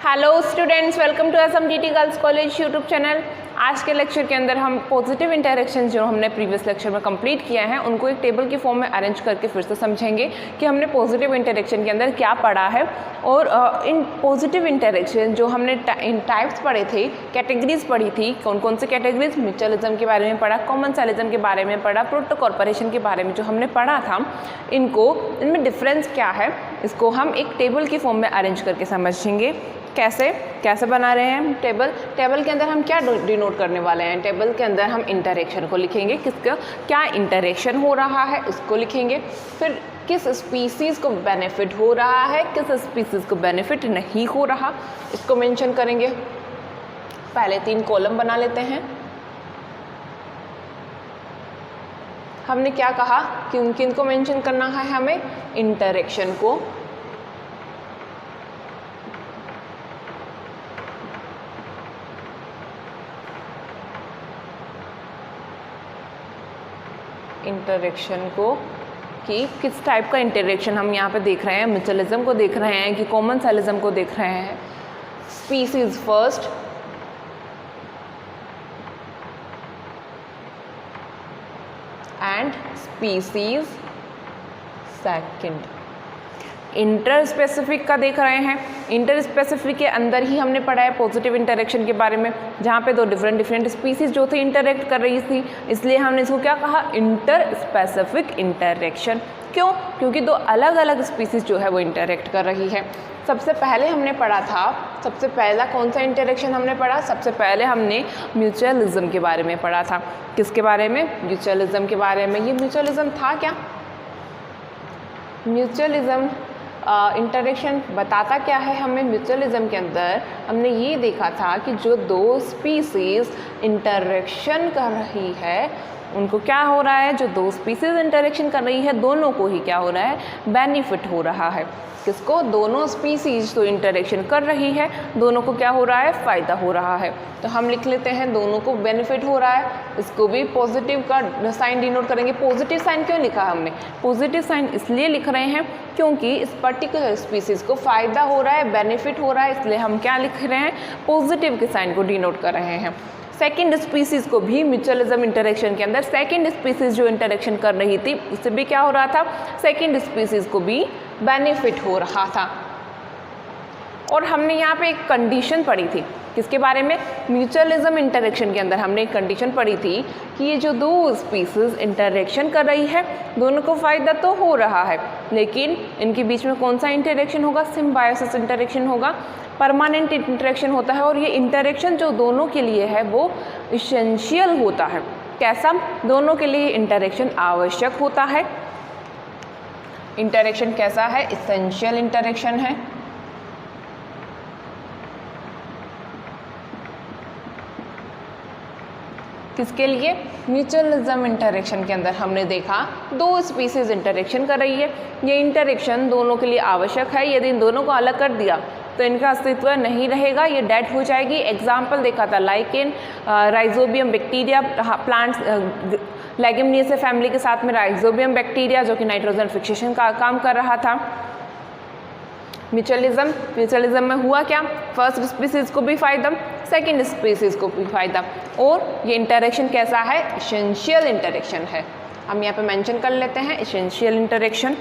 Hello students, welcome to SMDT girls college YouTube channel. आज के lecture के अंदर हम पॉजिटिव इंटरेक्शन जो हमने प्रीवियस लेक्चर में कंप्लीट किया है उनको एक टेबल की फॉर्म में अरेंज करके फिर से समझेंगे कि हमने पॉजिटिव इंटरेक्शन के अंदर क्या पढ़ा है। और इन पॉजिटिव इंटरेक्शन जो हमने इन टाइप्स पढ़े थे, कैटेगरीज पढ़ी थी, कौन कौन से कैटेगरीज, म्यूचुअलिज्म के बारे में पढ़ा, कॉमनसेलिज्म के बारे में पढ़ा, प्रोटो कॉर्पोरेशन के बारे में जो हमने पढ़ा था, इनमें डिफरेंस क्या है, इसको हम एक टेबल की फॉर्म में अरेंज करके समझेंगे। कैसे बना रहे हैं टेबल के अंदर हम क्या डिनोट करने वाले हैं। टेबल के अंदर हम इंटरेक्शन को लिखेंगे, किसका क्या इंटरेक्शन हो रहा है उसको लिखेंगे। फिर किस स्पीसीज़ को बेनिफिट हो रहा है, किस स्पीसीज़ को बेनिफिट नहीं हो रहा, इसको मेंशन करेंगे। पहले 3 कॉलम बना लेते हैं। हमने क्या कहा कि किन को मेंशन करना है, हमें इंटरेक्शन को, कि किस टाइप का इंटरेक्शन हम यहाँ पे देख रहे हैं। म्यूचुअलिज्म को देख रहे हैं कि कॉमनसेलिज्म को देख रहे हैं। Species first, and species second. Inter specific का देख रहे हैं। इंटर स्पेसिफिक के अंदर ही हमने पढ़ा है पॉजिटिव इंटरेक्शन के बारे में, जहाँ पे 2 डिफरेंट स्पीसीज जो थी इंटरेक्ट कर रही थी, इसलिए हमने इसको क्या कहा, इंटर स्पेसिफिक इंटरेक्शन। क्यों? क्योंकि 2 अलग अलग स्पीसीज जो है वो इंटरेक्ट कर रही है। सबसे पहले हमने पढ़ा था, सबसे पहला कौन सा इंटरेक्शन हमने पढ़ा, सबसे पहले हमने म्यूचुअलिज्म के बारे में पढ़ा था। किसके बारे में? म्यूचुअलिज्म के बारे में। ये म्यूचुअलिज्म था क्या? म्यूचुअलिज्म इंटरेक्शन बताता क्या है हमें। म्यूचुअलिज्म के अंदर हमने ये देखा था कि जो 2 स्पीसीज इंटरेक्शन कर रही है उनको क्या हो रहा है, जो 2 स्पीसीज इंटरेक्शन कर रही है दोनों को ही क्या हो रहा है, बेनिफिट हो रहा है। किसको? दोनों स्पीसीज तो इंटरेक्शन कर रही है, दोनों को क्या हो रहा है, फ़ायदा हो रहा है। तो हम लिख लेते हैं दोनों को बेनिफिट हो रहा है। इसको भी पॉजिटिव का साइन डिनोट करेंगे। पॉजिटिव साइन क्यों लिखा हमने? पॉजिटिव साइन इसलिए लिख रहे हैं क्योंकि इस पर्टिकुलर स्पीसीज को फ़ायदा हो रहा है, बेनिफिट हो रहा है, इसलिए हम क्या लिख रहे हैं, पॉजिटिव के साइन को डिनोट कर रहे हैं। सेकेंड स्पीसीज़ को भी म्यूचुअलिज्म इंटरेक्शन के अंदर सेकेंड स्पीसीज़ जो इंटरेक्शन कर रही थी उससे भी क्या हो रहा था, सेकेंड स्पीसीज़ को भी बेनिफिट हो रहा था। और हमने यहाँ पे एक कंडीशन पढ़ी थी, किसके बारे में? म्यूचुअलिज्म इंटरेक्शन के अंदर हमने एक कंडीशन पढ़ी थी कि ये जो 2 स्पीसीज इंटरेक्शन कर रही है दोनों को फ़ायदा तो हो रहा है, लेकिन इनके बीच में कौन सा इंटरेक्शन होगा, सिम्बायोसिस इंटरेक्शन होगा, परमानेंट इंटरेक्शन होता है। और ये इंटरेक्शन जो दोनों के लिए है वो इसेंशियल होता है। कैसा? दोनों के लिए इंटरेक्शन आवश्यक होता है। इंटरेक्शन कैसा है? इसेंशियल इंटरेक्शन है। किसके लिए? म्यूचुअलिज्म इंटरेक्शन के अंदर हमने देखा 2 स्पीसीज इंटरेक्शन कर रही है, ये इंटरेक्शन दोनों के लिए आवश्यक है। यदि इन दोनों को अलग कर दिया तो इनका अस्तित्व नहीं रहेगा, ये डेड हो जाएगी। एग्जाम्पल देखा था lichen, rhizobium bacteria, plants leguminosae family के साथ में राइजोबियम बैक्टीरिया जो कि नाइट्रोजन फिक्सेशन का काम कर रहा था। म्यूचुअलिज्म में हुआ क्या, फर्स्ट स्पीसीज को भी फ़ायदा, सेकेंड स्पीसीज को भी फ़ायदा। और ये इंटरेक्शन कैसा है? इसेंशियल इंटरेक्शन है। हम यहाँ पे मेंशन कर लेते हैं essential interaction.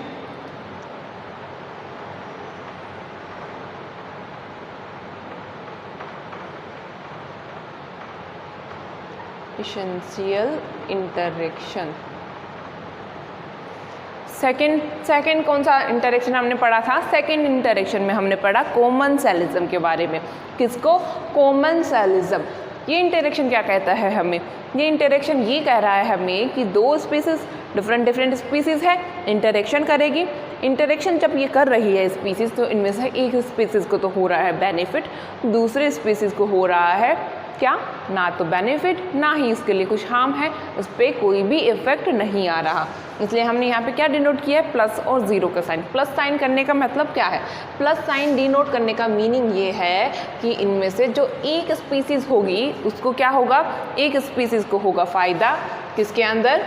Essential interaction. Second कौन सा इंटरेक्शन हमने पढ़ा था? सेकेंड इंटरेक्शन में हमने पढ़ा कॉमनसेलिज्म के बारे में। किसको? कॉमनसेलिज्म। ये इंटरेक्शन क्या कहता है हमें? ये इंटरेक्शन ये कह रहा है हमें कि 2 स्पीसीज डिफरेंट स्पीसीज है, इंटरेक्शन करेगी। इंटरेक्शन जब ये कर रही है स्पीसीज तो इनमें से एक स्पीसीज को तो हो रहा है बेनिफिट, दूसरे स्पीसीज को हो रहा है क्या? ना तो बेनिफिट ना ही इसके लिए कुछ हार्म है, उस पर कोई भी इफेक्ट नहीं आ रहा। इसलिए हमने यहाँ पे क्या डिनोट किया है? प्लस और 0 का साइन। प्लस साइन करने का मतलब क्या है? प्लस साइन डिनोट करने का मीनिंग ये है कि इनमें से जो एक स्पीसीज होगी उसको क्या होगा? एक स्पीसीज को होगा फ़ायदा। किसके अंदर?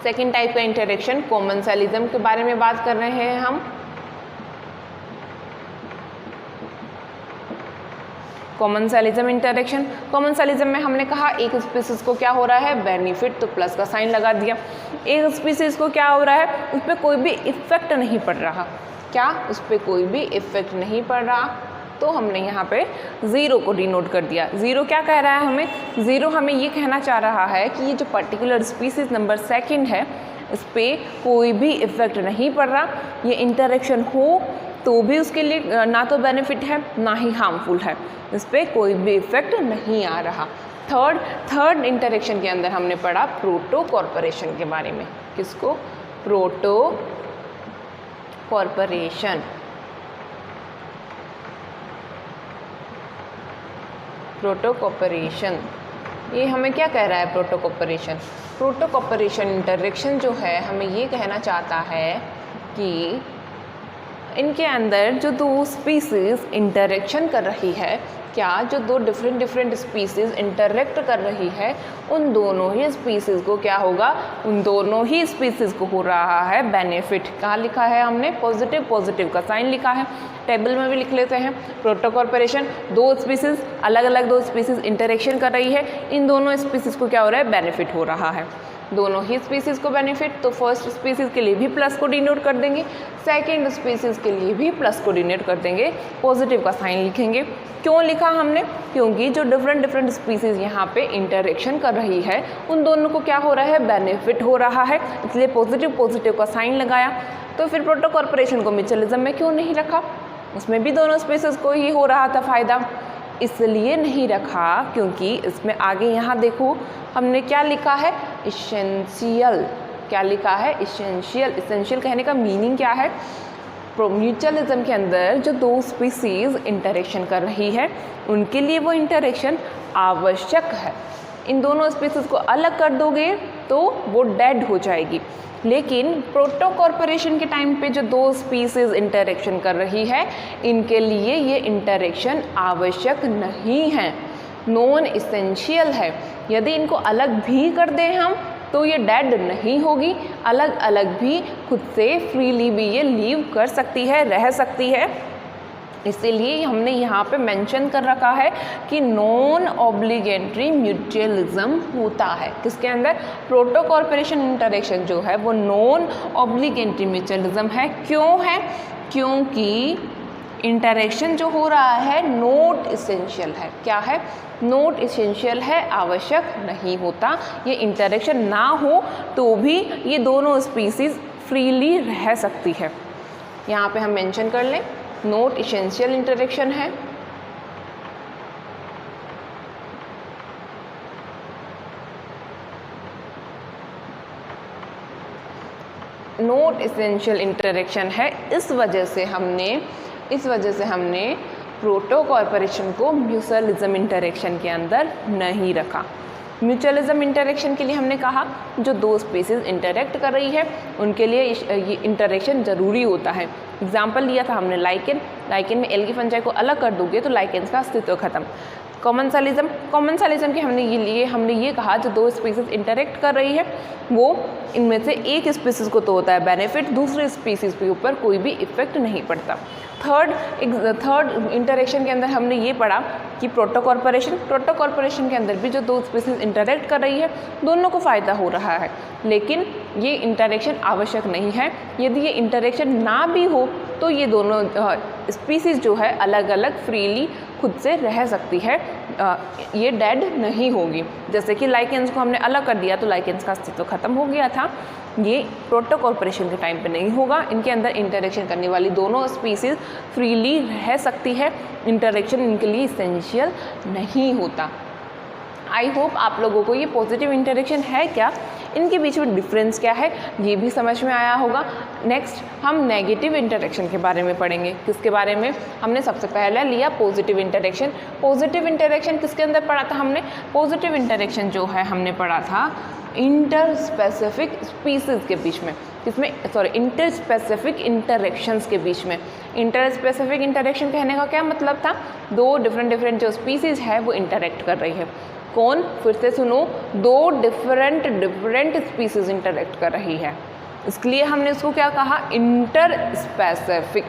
सेकेंड टाइप का इंटरेक्शन कॉमनसेलिज्म के बारे में बात कर रहे हैं हम। कॉमनसेलिज्म इंटरेक्शन, कॉमनसेलिज्म में हमने कहा एक स्पीसीज को क्या हो रहा है बेनिफिट, तो प्लस का साइन लगा दिया। एक स्पीसीज को क्या हो रहा है, उस पर कोई भी इफेक्ट नहीं पड़ रहा, क्या उस पर कोई भी इफेक्ट नहीं पड़ रहा, तो हमने यहाँ पे ज़ीरो को डिनोट कर दिया। ज़ीरो क्या कह रहा है हमें, ज़ीरो हमें ये कहना चाह रहा है कि ये जो पर्टिकुलर स्पीसीज नंबर सेकंड है इस पर कोई भी इफेक्ट नहीं पड़ रहा, ये इंटरेक्शन हो तो भी उसके लिए ना तो बेनिफिट है ना ही हार्मफुल है, इस पर कोई भी इफेक्ट नहीं आ रहा। थर्ड इंटरेक्शन के अंदर हमने पढ़ा प्रोटो कॉर्पोरेशन के बारे में। किसको, प्रोटो कॉर्पोरेशन। प्रोटो कॉर्पोरेशन ये हमें क्या कह रहा है, proto corporation, proto corporation interaction जो है हमें ये कहना चाहता है कि इनके अंदर जो दो स्पीसीज़ इंटरेक्शन कर रही है, क्या जो दो डिफरेंट स्पीसीज़ इंटरेक्ट कर रही है उन दोनों ही स्पीसीज़ को क्या होगा, उन दोनों ही स्पीसीज़ को हो रहा है बेनिफिट। कहाँ लिखा है हमने, पॉजिटिव का साइन लिखा है, टेबल में भी लिख लेते हैं। प्रोटो कॉर्पोरेशन, दो स्पीसीज़ अलग दो स्पीसीज़ इंटरेक्शन कर रही है, इन दोनों स्पीसीज़ को क्या हो रहा है बेनिफिट हो रहा है, दोनों ही स्पीसीज़ को बेनिफिट। तो फर्स्ट स्पीसीज़ के लिए भी प्लस को डिनोट कर देंगे, सेकंड स्पीसीज़ के लिए भी प्लस को डिनोट कर देंगे, पॉजिटिव का साइन लिखेंगे। क्यों लिखा हमने, क्योंकि जो डिफरेंट स्पीसीज़ यहाँ पे इंटरेक्शन कर रही है उन दोनों को क्या हो रहा है बेनिफिट हो रहा है, इसलिए पॉजिटिव का साइन लगाया। तो फिर प्रोटो कॉर्पोरेशन को म्यूचुअलिज्म में क्यों नहीं रखा, उसमें भी दोनों स्पीसीज़ को ही हो रहा था फ़ायदा, इसलिए नहीं रखा क्योंकि इसमें आगे यहाँ देखो हमने क्या लिखा है, इसेंशियल। क्या लिखा है, इसेंशियल। इसेंशियल कहने का मीनिंग क्या है, म्यूचुअलिज्म के अंदर जो दो स्पीसीज़ इंटरेक्शन कर रही है उनके लिए वो इंटरेक्शन आवश्यक है। इन दोनों स्पीसीज़ को अलग कर दोगे तो वो डेड हो जाएगी, लेकिन प्रोटो कॉर्पोरेशन के टाइम पे जो दो स्पीसीज़ इंटरेक्शन कर रही है इनके लिए ये इंटरेक्शन आवश्यक नहीं है, नॉन इसेंशियल है। यदि इनको अलग भी कर दें हम तो ये डेड नहीं होगी, अलग भी खुद से फ्रीली भी ये लीव कर सकती है, रह सकती है। इसीलिए हमने यहाँ पे मेंशन कर रखा है कि नॉन ऑब्लिगेटरी म्यूचुअलिज्म होता है। किसके अंदर, प्रोटो कॉर्पोरेशन इंटरेक्शन जो है वो नॉन ऑब्लिगेटरी म्यूचुअलिज्म है। क्यों है, क्योंकि इंटरेक्शन जो हो रहा है नॉट इसेंशियल है। क्या है, नॉट इसेंशियल है, आवश्यक नहीं होता। ये इंटरेक्शन ना हो तो भी ये दोनों स्पीसीज़ फ्रीली रह सकती है। यहाँ पे हम मेंशन कर लें नॉट इसेंशियल इंटरेक्शन है। नॉट इसेंशियल इंटरेक्शन है, इस वजह से हमने प्रोटो कॉर्पोरेशन को म्यूचुअलिज्म इंटरेक्शन के अंदर नहीं रखा। म्यूचुअलिज्म इंटरेक्शन के लिए हमने कहा जो दो स्पीसीज़ इंटरेक्ट कर रही है उनके लिए ये इंटरेक्शन ज़रूरी होता है। एग्जाम्पल लिया था हमने लाइकेन में एल्गी फंजाई को अलग कर दोगे तो लाइकेन्स का अस्तित्व खत्म। कॉमनसेलिज्म के हमने ये कहा जो दो स्पीसीज़ इंटरेक्ट कर रही है वो इनमें से एक स्पीसीज़ को तो होता है बेनिफिट, दूसरे स्पीसीज़ के ऊपर कोई भी इफेक्ट नहीं पड़ता। थर्ड इंटरेक्शन के अंदर हमने ये पढ़ा कि प्रोटो कॉर्पोरेशन के अंदर भी जो दो स्पीसीज़ इंटरेक्ट कर रही है दोनों को फ़ायदा हो रहा है, लेकिन ये इंटरेक्शन आवश्यक नहीं है। यदि ये इंटरेक्शन ना भी हो तो ये दोनों स्पीसीज़ जो है अलग फ्रीली खुद से रह सकती है, ये डेड नहीं होगी। जैसे कि लाइकेन्स को हमने अलग कर दिया तो लाइकेन्स का अस्तित्व खत्म हो गया था, ये प्रोटो कॉर्पोरेशन के टाइम पे नहीं होगा। इनके अंदर इंटरेक्शन करने वाली दोनों स्पीसीज़ फ्रीली रह सकती है, इंटरेक्शन इनके लिए इसेंशियल नहीं होता। आई होप आप लोगों को ये पॉजिटिव इंटरेक्शन है क्या, इनके बीच में डिफरेंस क्या है ये भी समझ में आया होगा। नेक्स्ट हम नेगेटिव इंटरेक्शन के बारे में पढ़ेंगे। किसके बारे में, हमने सबसे पहले लिया पॉजिटिव इंटरेक्शन। पॉजिटिव इंटरेक्शन किसके अंदर पढ़ा था हमने, पॉजिटिव इंटरेक्शन जो है हमने पढ़ा था इंटरस्पेसिफिक स्पीसीज़ के बीच में, इंटरस्पेसिफिक इंटरेक्शंस के बीच में। इंटरस्पेसिफिक इंटरेक्शन कहने का क्या मतलब था, दो डिफरेंट जो स्पीसीज़ है वो इंटरेक्ट कर रही है। कौन, फिर से सुनो, दो डिफरेंट स्पीसीज़ इंटरेक्ट कर रही है, इसके लिए हमने इसको क्या कहा, इंटरस्पेसिफिक।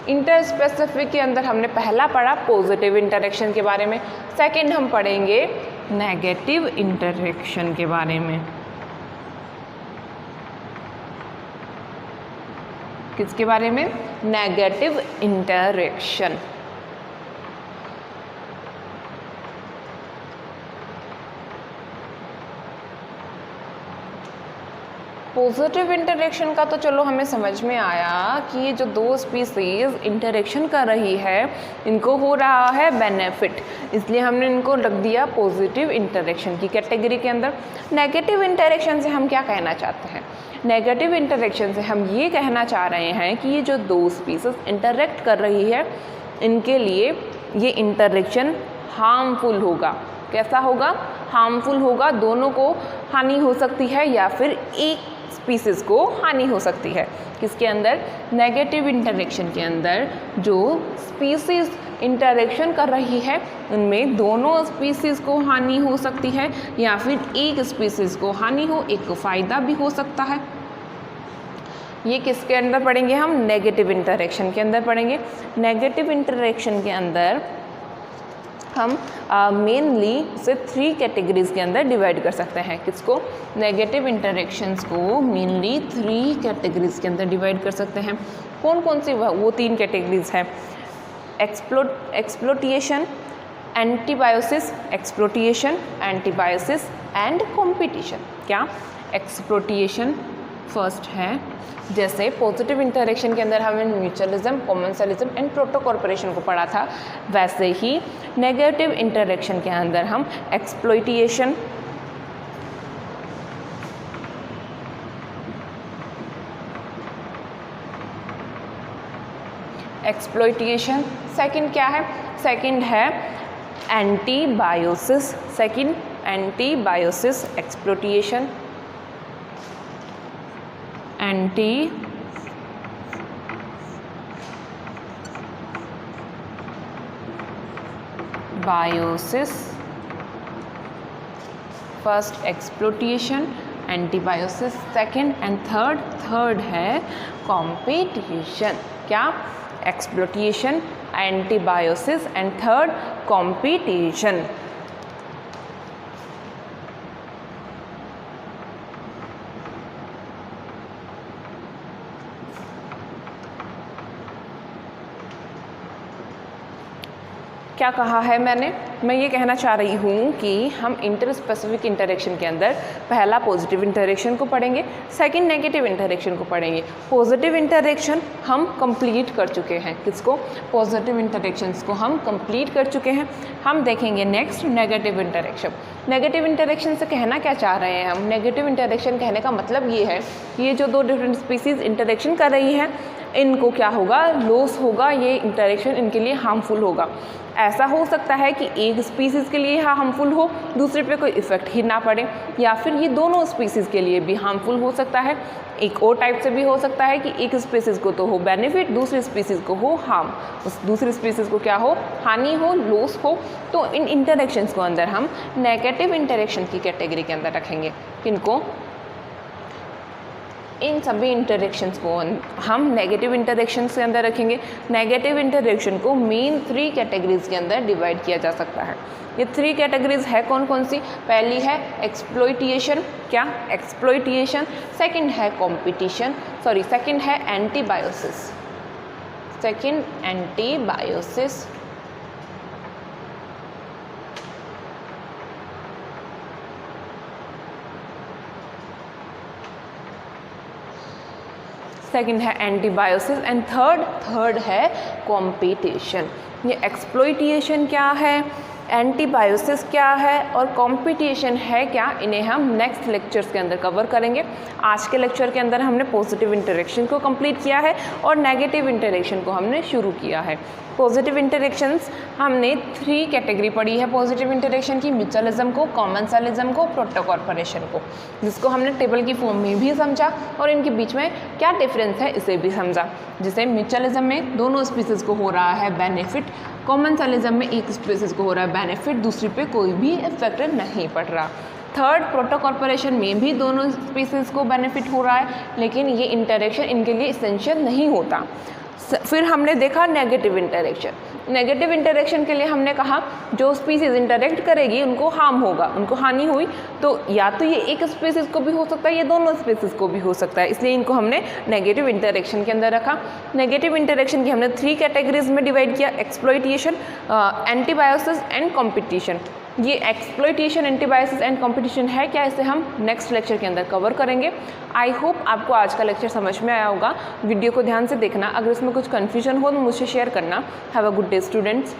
इंटर स्पेसिफिक के अंदर हमने पहला पढ़ा पॉजिटिव इंटरेक्शन के बारे में, सेकंड हम पढ़ेंगे नेगेटिव इंटरेक्शन के बारे में। किसके बारे में? Negative interaction. पॉजिटिव इंटरेक्शन का तो चलो हमें समझ में आया कि ये जो दो स्पीसीज इंटरेक्शन कर रही है इनको हो रहा है बेनिफिट, इसलिए हमने इनको रख दिया पॉजिटिव इंटरेक्शन की कैटेगरी के अंदर। नेगेटिव इंटरेक्शन से हम क्या कहना चाहते हैं? नेगेटिव इंटरेक्शन से हम ये कहना चाह रहे हैं कि ये जो दो स्पीसीज इंटरेक्ट कर रही है इनके लिए ये इंटरेक्शन हार्मफुल होगा। कैसा होगा? हार्मफुल होगा। दोनों को हानि हो सकती है या फिर एक स्पीसीज़ को हानि हो सकती है। किसके अंदर? नेगेटिव इंटरेक्शन के अंदर जो स्पीसीज़ इंटरेक्शन कर रही है उनमें दोनों स्पीसीज़ को हानि हो सकती है या फिर एक स्पीसीज़ को हानि हो, एक को फ़ायदा भी हो सकता है। ये किसके अंदर पढ़ेंगे हम? नेगेटिव इंटरेक्शन के अंदर पढ़ेंगे। नेगेटिव इंटरेक्शन के अंदर हम मेनली इसे 3 कैटेगरीज़ के अंदर डिवाइड कर सकते हैं। किसको? नेगेटिव इंटरेक्शंस को मेनली 3 कैटेगरीज़ के अंदर डिवाइड कर सकते हैं। कौन कौन सी वो 3 कैटेगरीज़ हैं? एक्सप्लोटिएशन, एंटीबायोसिस, एक्सप्लोटिएशन, एंटीबायोसिस एंड कॉम्पिटिशन। क्या? एक्सप्लोटिएशन फर्स्ट है। जैसे पॉजिटिव इंटरेक्शन के अंदर हमने म्यूचुअलिज्म, कॉमेंसलिज्म एंड प्रोटोकॉर्पोरेशन को पढ़ा था, वैसे ही नेगेटिव इंटरेक्शन के अंदर हम एक्सप्लॉइटिएशन, सेकंड क्या है? सेकंड है antibiosis. Second antibiosis, exploitation, antibiosis first, exploitation, antibiosis second and third है कॉम्पिटिशन। क्या? Exploitation, antibiosis and third competition. क्या कहा है मैंने? मैं ये कहना चाह रही हूँ कि हम इंटर स्पेसिफिक इंटरेक्शन के अंदर पहला पॉजिटिव इंटरेक्शन को पढ़ेंगे, सेकंड नेगेटिव इंटरेक्शन को पढ़ेंगे। पॉजिटिव इंटरेक्शन हम कंप्लीट कर चुके हैं। किसको? पॉजिटिव इंटरेक्शंस को हम कंप्लीट कर चुके हैं। हम देखेंगे next negative interaction. Negative interaction से कहना क्या चाह रहे हैं हम? नेगेटिव इंटरेक्शन कहने का मतलब ये है कि ये जो दो डिफरेंट स्पीसीज इंटरेक्शन कर रही हैं इनको क्या होगा? लॉस होगा। ये इंटरेक्शन इनके लिए हार्मफुल होगा। ऐसा हो सकता है कि एक स्पीसीज़ के लिए हार्मफुल हो, दूसरे पे कोई इफ़ेक्ट ही ना पड़े, या फिर ये दोनों स्पीसीज़ के लिए भी हार्मफुल हो सकता है। एक और टाइप से भी हो सकता है कि एक स्पीसीज़ को तो हो बेनिफिट, दूसरी स्पीसीज़ को हो हार्म, उस दूसरी स्पीसीज़ को क्या हो? हानि हो, लॉस हो। तो इन इंटरेक्शंस को अंदर हम नेगेटिव इंटरेक्शन की कैटेगरी के अंदर रखेंगे। किनको? इन सभी इंटरेक्शंस को हम नेगेटिव इंटरेक्शंस के अंदर रखेंगे। नेगेटिव इंटरेक्शन को मेन 3 कैटेगरीज के अंदर डिवाइड किया जा सकता है। ये 3 कैटेगरीज है कौन कौन सी? पहली है एक्सप्लॉइटिएशन। क्या? एक्सप्लॉइटिएशन। सेकंड है कॉम्पिटिशन, सेकंड है एंटीबायोसिस। सेकंड एंटीबायोसिस, सेकंड है एंटीबायोसिस एंड थर्ड है कॉम्पिटिशन। ये एक्सप्लॉइटिएशन क्या है, एंटीबायोसिस क्या है और कॉम्पिटिशन है क्या, इन्हें हम नेक्स्ट लेक्चर्स के अंदर कवर करेंगे। आज के लेक्चर के अंदर हमने पॉजिटिव इंटरेक्शन को कंप्लीट किया है और नेगेटिव इंटरेक्शन को हमने शुरू किया है। पॉजिटिव इंटरेक्शंस हमने 3 कैटेगरी पढ़ी है पॉजिटिव इंटरेक्शन की, म्यूचुअलिज्म को, कॉमेंसलिज्म को, प्रोटोकॉर्पोरेशन को, जिसको हमने टेबल की फॉर्म में भी समझा और इनके बीच में क्या डिफरेंस है इसे भी समझा। जैसे म्यूचुअलिज्म में दोनों स्पीसीज़ को हो रहा है बेनिफिट, कॉमेंसलिज्म में एक स्पीसीज़ को हो रहा है बेनिफिट, दूसरी पे कोई भी इफेक्ट नहीं पड़ रहा। थर्ड प्रोटोकॉर्पोरेशन में भी दोनों स्पीसीज़ को बेनिफिट हो रहा है, लेकिन ये इंटरेक्शन इनके लिए इसेंशियल नहीं होता। फिर हमने देखा नेगेटिव इंटरेक्शन। नेगेटिव इंटरेक्शन के लिए हमने कहा जो स्पीसीज इंटरेक्ट करेगी उनको हार्म होगा, उनको हानि हुई, तो या तो ये एक स्पीसीज को भी हो सकता है, ये दोनों स्पीसीज को भी हो सकता है, इसलिए इनको हमने नेगेटिव इंटरेक्शन के अंदर रखा। नेगेटिव इंटरेक्शन की हमने 3 कैटेगरीज में डिवाइड किया, एक्सप्लॉइटेशन, एंटीबायोसिस एंड कॉम्पिटिशन। ये एक्सप्लॉइटेशन, एंटीबायोसिस एंड कंपटीशन है क्या, इसे हम नेक्स्ट लेक्चर के अंदर कवर करेंगे। आई होप आपको आज का लेक्चर समझ में आया होगा। वीडियो को ध्यान से देखना, अगर इसमें कुछ कन्फ्यूजन हो तो मुझसे शेयर करना। Have a good day students.